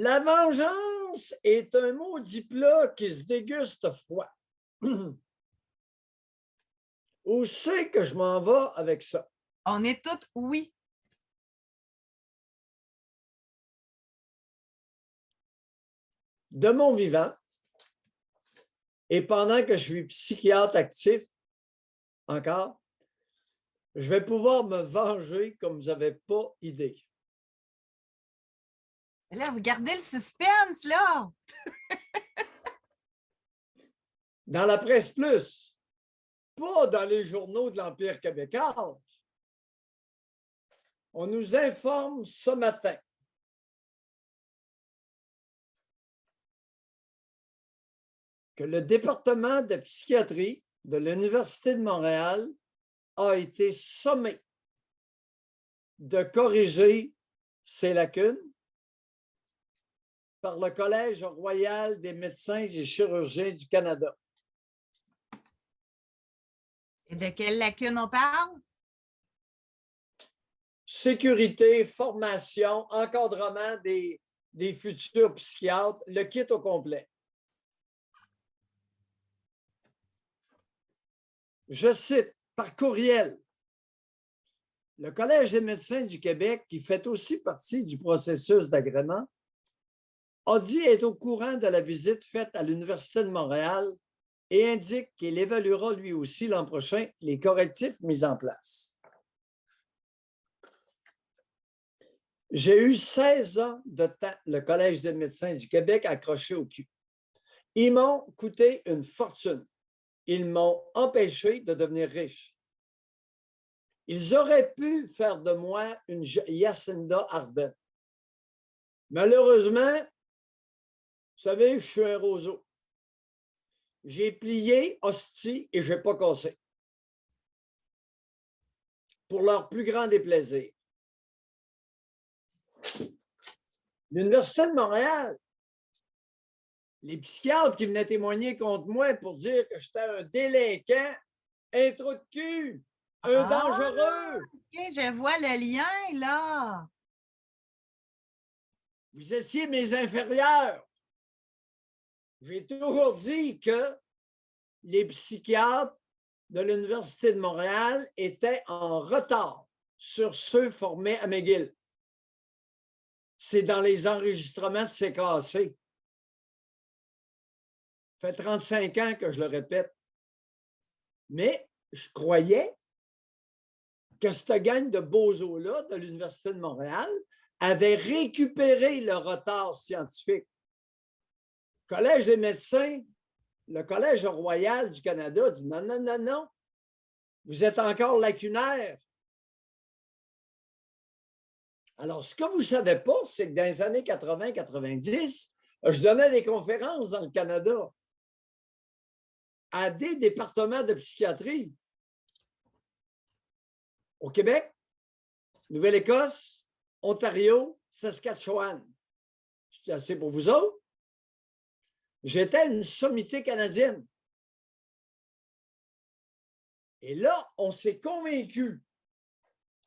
La vengeance est un maudit plat qui se déguste froid. Où c'est que je m'en vais avec ça? On est toutes oui. De mon vivant, et pendant que je suis psychiatre actif, encore, je vais pouvoir me venger comme vous n'avez pas idée. Là, vous gardez le suspense, là. Dans la presse plus, pas dans les journaux de l'Empire québécois, on nous informe ce matin que le département de psychiatrie de l'Université de Montréal a été sommé de corriger ses lacunes par le Collège royal des médecins et chirurgiens du Canada. Et de quelle lacune on parle? Sécurité, formation, encadrement des futurs psychiatres, le kit au complet. Je cite par courriel, le Collège des médecins du Québec, qui fait aussi partie du processus d'agrément, a dit être au courant de la visite faite à l'Université de Montréal et indique qu'il évaluera lui aussi l'an prochain les correctifs mis en place. J'ai eu 16 ans de temps, le Collège des médecins du Québec accroché au cul. Ils m'ont coûté une fortune. Ils m'ont empêché de devenir riche. Ils auraient pu faire de moi une Jacinda Ardern. Malheureusement, vous savez, je suis un roseau. J'ai plié, hostie, et je n'ai pas cassé. Pour leur plus grand déplaisir. L'Université de Montréal, les psychiatres qui venaient témoigner contre moi pour dire que j'étais un délinquant, un trou de cul, un dangereux. OK, je vois le lien, là. Vous étiez mes inférieurs. J'ai toujours dit que les psychiatres de l'Université de Montréal étaient en retard sur ceux formés à McGill. C'est dans les enregistrements de CKAC. Ça fait 35 ans que je le répète. Mais je croyais que cette gang de bozos-là de l'Université de Montréal avait récupéré le retard scientifique. Le Collège des médecins, le Collège royal du Canada dit non, non, non, non, vous êtes encore lacunaire. Alors, ce que vous ne savez pas, c'est que dans les années 80-90, je donnais des conférences dans le Canada à des départements de psychiatrie. Au Québec, Nouvelle-Écosse, Ontario, Saskatchewan. C'est assez pour vous autres? J'étais une sommité canadienne. Et là, on s'est convaincu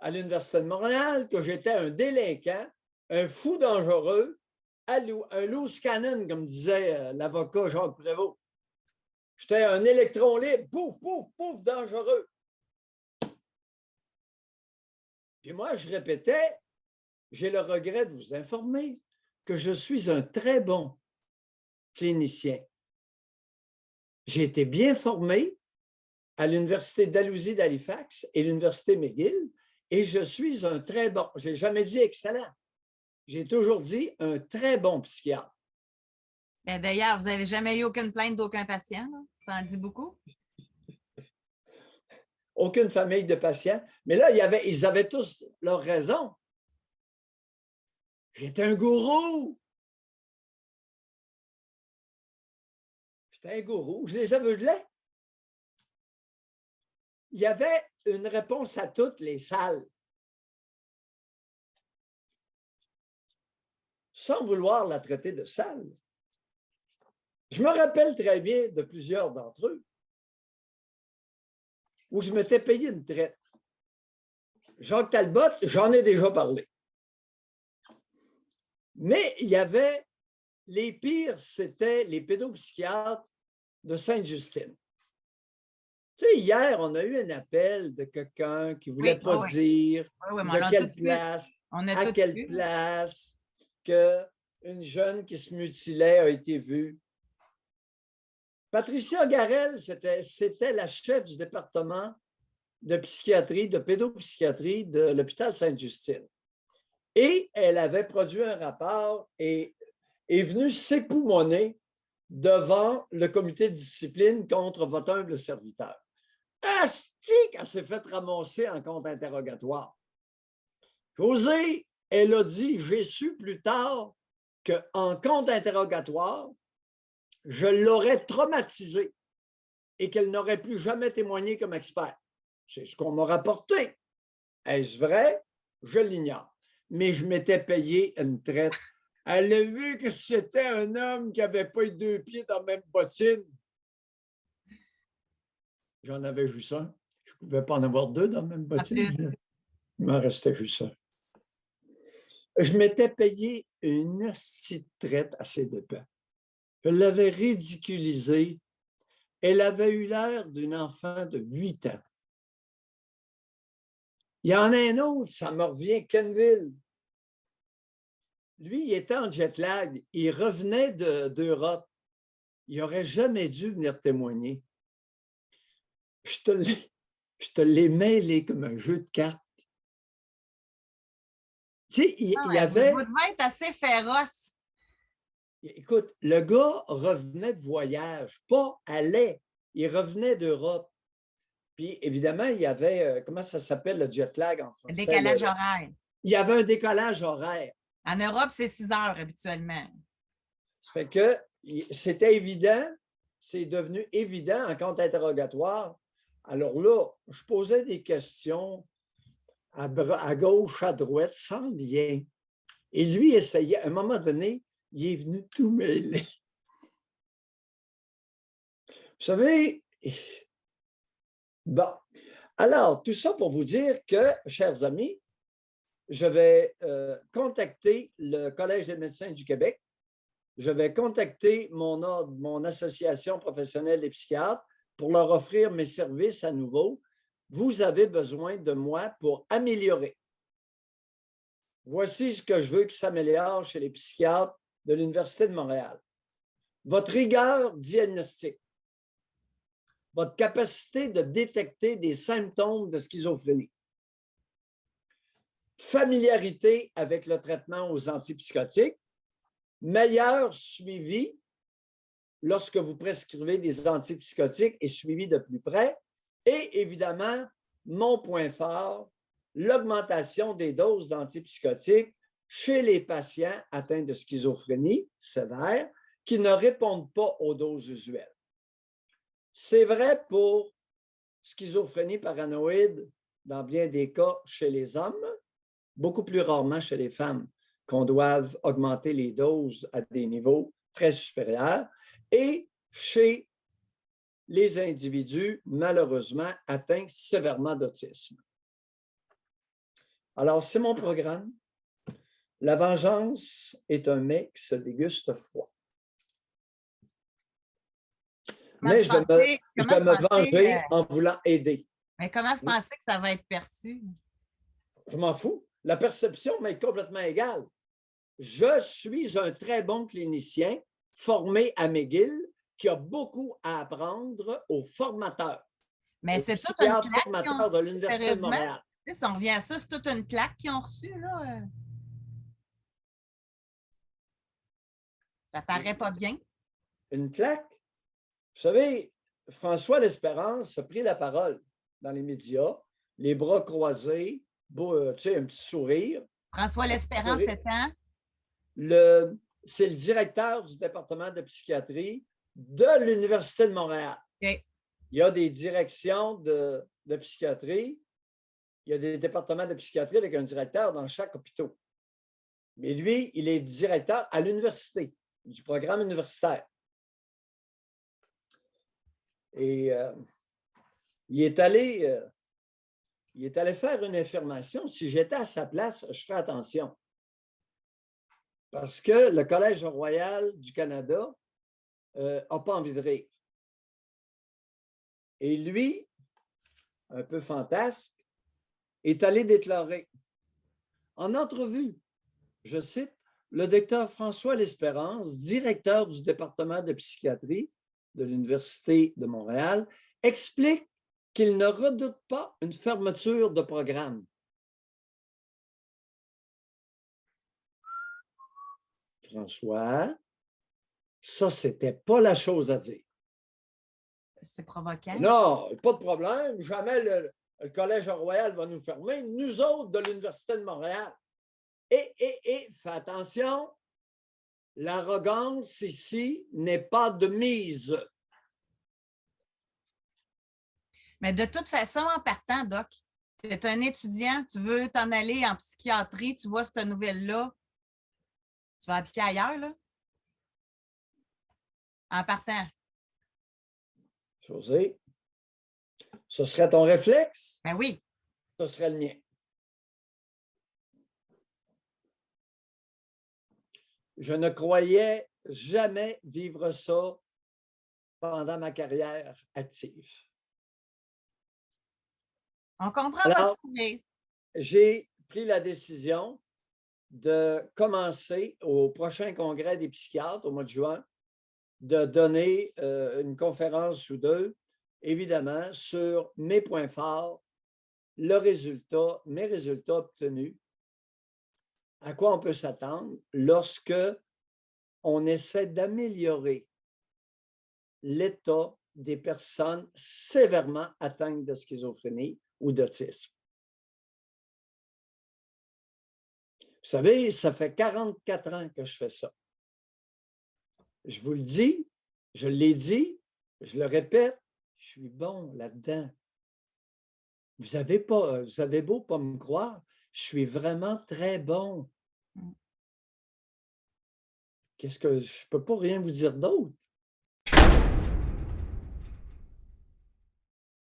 à l'Université de Montréal que j'étais un délinquant, un fou dangereux, un loose cannon, comme disait l'avocat Jacques Prévost. J'étais un électron libre, pouf, pouf, pouf, dangereux. Puis moi, je répétais, j'ai le regret de vous informer que je suis un très bon clinicien. J'ai été bien formé à l'Université Dalhousie d'Halifax et l'Université McGill, et je suis un très bon, je n'ai jamais dit excellent, j'ai toujours dit un très bon psychiatre. D'ailleurs, vous n'avez jamais eu aucune plainte d'aucun patient, là? Ça en dit beaucoup. Aucune famille de patients, mais là, ils avaient tous leur raison. J'étais un gourou. J'étais un gourou, je les aveuglais. Il y avait une réponse à toutes les salles. Sans vouloir la traiter de salle. Je me rappelle très bien de plusieurs d'entre eux où je m'étais payé une traite. Jacques Talbot, j'en ai déjà parlé. Mais il y avait les pires, c'était les pédopsychiatres de Sainte-Justine. Tu sais, hier, on a eu un appel de quelqu'un qui ne voulait pas dire de quelle place, à quelle place, qu'une jeune qui se mutilait a été vue. Patricia Garel, c'était la chef du département de psychiatrie, de pédopsychiatrie de l'hôpital Sainte-Justine. Et elle avait produit un rapport et est venue s'époumoner devant le comité de discipline contre votre humble serviteur. Astique, elle s'est fait ramasser en compte interrogatoire. Josée, elle a dit, j'ai su plus tard qu'en compte interrogatoire, je l'aurais traumatisée et qu'elle n'aurait plus jamais témoigné comme expert. C'est ce qu'on m'a rapporté. Est-ce vrai? Je l'ignore. Mais je m'étais payé une traite. Elle a vu que c'était un homme qui n'avait pas eu 2 pieds dans la même bottine. J'en avais juste un. Je ne pouvais pas en avoir 2 dans la même bottine. Il m'en restait juste un. Je m'étais payé une petite traite à ses dépens. Je l'avais ridiculisée. Elle avait eu l'air d'une enfant de 8 ans. Il y en a un autre, ça me revient, Kenville. Lui, il était en jet lag. Il revenait d'Europe. Il n'aurait jamais dû venir témoigner. Je te l'ai mêlé comme un jeu de cartes. Tu sais, il y avait... Vous devez être assez féroce. Écoute, le gars revenait de voyage, pas allait. Il revenait d'Europe. Puis, évidemment, il y avait, comment ça s'appelle le jet lag en français? Un décalage horaire. Il y avait un décalage horaire. En Europe, c'est 6 heures habituellement. Ça fait que c'était évident, c'est devenu évident en compte interrogatoire. Alors là, je posais des questions à gauche, à droite, sans lien. Et lui essayait, à un moment donné, il est venu tout mêler. Vous savez, bon, alors, tout ça pour vous dire que, chers amis, je vais contacter le Collège des médecins du Québec. Je vais contacter mon association professionnelle des psychiatres pour leur offrir mes services à nouveau. Vous avez besoin de moi pour améliorer. Voici ce que je veux que s'améliore chez les psychiatres de l'Université de Montréal. Votre rigueur diagnostique, votre capacité de détecter des symptômes de schizophrénie, familiarité avec le traitement aux antipsychotiques, meilleur suivi lorsque vous prescrivez des antipsychotiques et suivi de plus près, et évidemment, mon point fort, l'augmentation des doses d'antipsychotiques chez les patients atteints de schizophrénie sévère qui ne répondent pas aux doses usuelles. C'est vrai pour schizophrénie paranoïde dans bien des cas chez les hommes, beaucoup plus rarement chez les femmes, qu'on doive augmenter les doses à des niveaux très supérieurs, et chez les individus malheureusement atteints sévèrement d'autisme. Alors, c'est mon programme. La vengeance est un mets qui se déguste froid. Mais je vais me venger en voulant aider. Mais comment vous pensez que ça va être perçu? Je m'en fous. La perception m'est complètement égale. Je suis un très bon clinicien formé à McGill qui a beaucoup à apprendre aux formateurs. Mais c'est toute une claque formateurs de l'Université de Montréal. Si on revient à ça, c'est toute une claque qu'ils ont reçue, là. Ça paraît pas bien. Une claque? Vous savez, François L'Espérance a pris la parole dans les médias, les bras croisés, tu sais, un petit sourire. François L'Espérance étant? C'est le directeur du département de psychiatrie de l'Université de Montréal. Okay. Il y a des directions de psychiatrie, il y a des départements de psychiatrie avec un directeur dans chaque hôpital. Mais lui, il est directeur à l'université, du programme universitaire. Et il est allé faire une affirmation. Si j'étais à sa place, je ferais attention. Parce que le Collège royal du Canada n'a pas envie de rire. Et lui, un peu fantasque, est allé déclarer en entrevue, je cite, le docteur François L'Espérance, directeur du département de psychiatrie de l'Université de Montréal, explique qu'il ne redoute pas une fermeture de programme. François, ça, c'était pas la chose à dire. C'est provoquant. Non, pas de problème. Jamais le Collège royal va nous fermer. Nous autres de l'Université de Montréal. Et fais attention, l'arrogance ici n'est pas de mise. Mais de toute façon, en partant, Doc, tu es un étudiant, tu veux t'en aller en psychiatrie, tu vois cette nouvelle-là, tu vas appliquer ailleurs, là? En partant. José, ce serait ton réflexe? Ben oui. Ce serait le mien. Je ne croyais jamais vivre ça pendant ma carrière active. On comprend Alors, votre idée. j'ai pris la décision de commencer au prochain congrès des psychiatres au mois de juin, de donner une conférence ou deux, évidemment, sur mes points forts, mes résultats obtenus, à quoi on peut s'attendre lorsque on essaie d'améliorer l'état des personnes sévèrement atteintes de schizophrénie ou d'autisme. Vous savez, ça fait 44 ans que je fais ça. Je vous le dis, je l'ai dit, je le répète, je suis bon là-dedans. Vous avez beau pas me croire, je suis vraiment très bon. Qu'est-ce que je ne peux pas rien vous dire d'autre?